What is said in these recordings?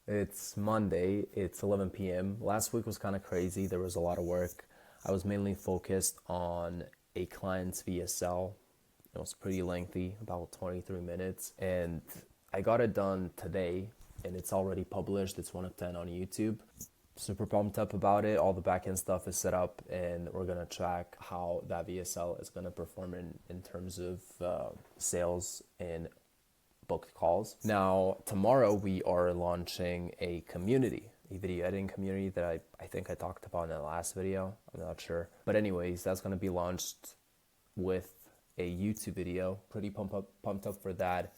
It's Monday, it's 11 p.m. Last week was kind of crazy. There was a lot of work. I was mainly focused on a client's VSL. It was pretty lengthy, about 23 minutes. And I got it done today, and it's already published. It's 1 of 10 on YouTube. Super pumped up about it. All the backend stuff is set up, and we're going to track how that VSL is going to perform in terms of sales and booked calls. Now, tomorrow we are launching a community, a video editing community that I think I talked about in the last video. I'm not sure. But anyways, that's going to be launched with a YouTube video. Pretty pumped up for that.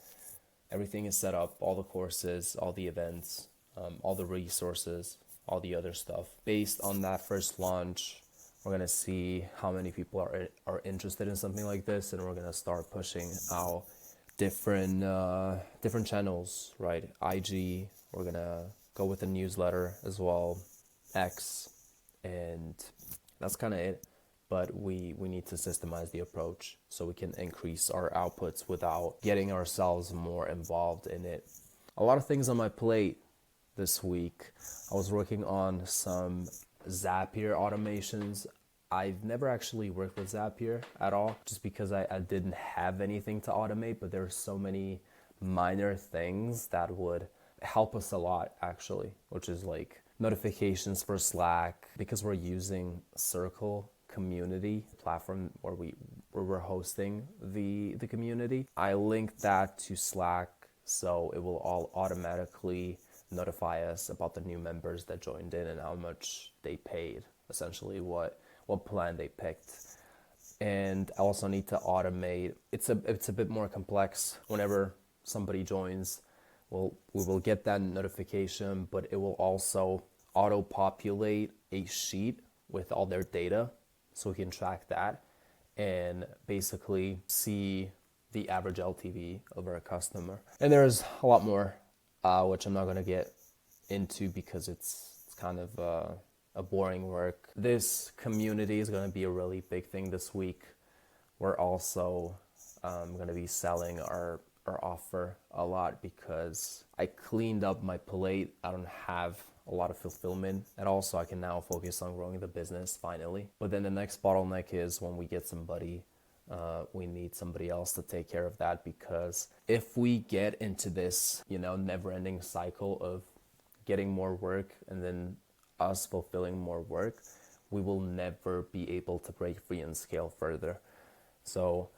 Everything is set up, all the courses, all the events, all the resources, all the other stuff. Based on that first launch, we're going to see how many people are interested in something like this, and we're going to start pushing out different channels, right? IG, we're gonna go with a newsletter as well, X, and that's kind of it. But we need to systemize the approach so we can increase our outputs without getting ourselves more involved in it. A lot of things on my plate this week. I was working on some Zapier automations. I've never actually worked with Zapier at all, just because I didn't have anything to automate, but there are so many minor things that would help us a lot, actually, which is like notifications for Slack, because we're using Circle community platform where we're hosting the community. I linked that to Slack, so it will all automatically notify us about the new members that joined in and how much they paid, essentially what plan they picked. And I also need to automate. It's a bit more complex. Whenever somebody joins, we will get that notification, but it will also auto populate a sheet with all their data, so we can track that and basically see the average LTV of our customer. And there's a lot more, which I'm not going to get into because it's kind of a boring work. This community is going to be a really big thing this week. We're also going to be selling our offer a lot because I cleaned up my plate. I don't have a lot of fulfillment, and also I can now focus on growing the business finally. But then the next bottleneck is when we get somebody, we need somebody else to take care of that, because if we get into this, never-ending cycle of getting more work and then us fulfilling more work, we will never be able to break free and scale further. So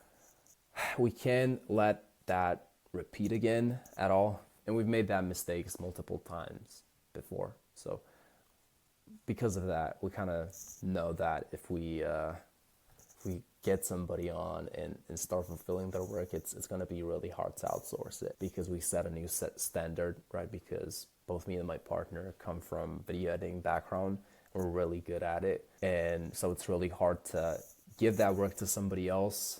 we can't let that repeat again at all. And we've made that mistakes multiple times before. So because of that, we kind of know that if we get somebody on and start fulfilling their work, it's going to be really hard to outsource it, because we set a new standard, right? Because both me and my partner come from video editing background. We're really good at it. And so it's really hard to give that work to somebody else,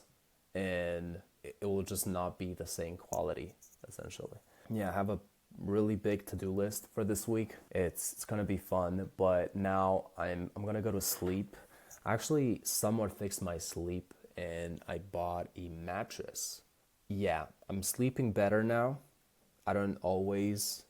and it will just not be the same quality, essentially. Yeah, I have a really big to-do list for this week. It's going to be fun, but now I'm going to go to sleep. I actually somewhat fixed my sleep, and I bought a mattress. Yeah, I'm sleeping better now. I don't always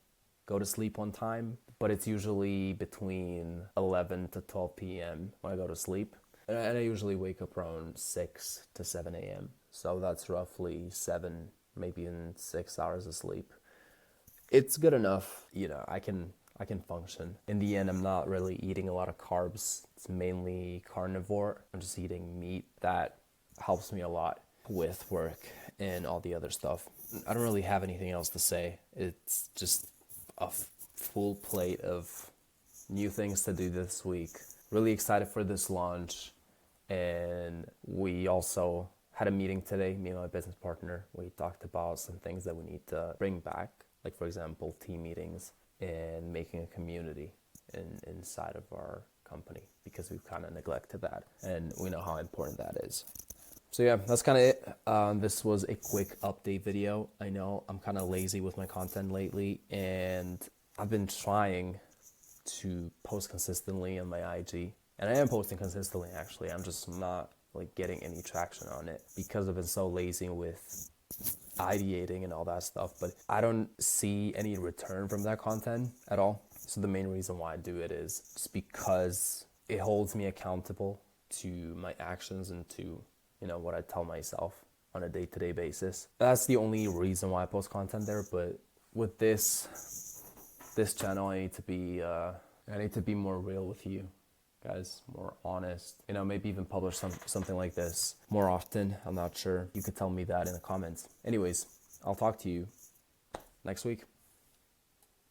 go to sleep on time, but it's usually between 11 to 12 p.m. when I go to sleep. And I usually wake up around 6 to 7 a.m. So that's roughly 7, maybe in 6 hours of sleep. It's good enough, I can function. In the end, I'm not really eating a lot of carbs. It's mainly carnivore. I'm just eating meat. That helps me a lot with work and all the other stuff. I don't really have anything else to say. It's just a full plate of new things to do this week. Really excited for this launch. And we also had a meeting today, me and my business partner. We talked about some things that we need to bring back, like, for example, team meetings and making a community inside of our company, because we've kind of neglected that, and we know how important that is. So yeah, that's kind of it. This was a quick update video. I know I'm kind of lazy with my content lately, and I've been trying to post consistently on my IG, and I am posting consistently, actually. I'm just not getting any traction on it because I've been so lazy with ideating and all that stuff, but I don't see any return from that content at all. So the main reason why I do it is just because it holds me accountable to my actions and to, you know, what I tell myself on a day-to-day basis. That's the only reason why I post content there. But with this channel, I need to be more real with you guys, more honest, you know, maybe even publish something like this more often. I'm not sure. You could tell me that in the comments. Anyways, I'll talk to you next week.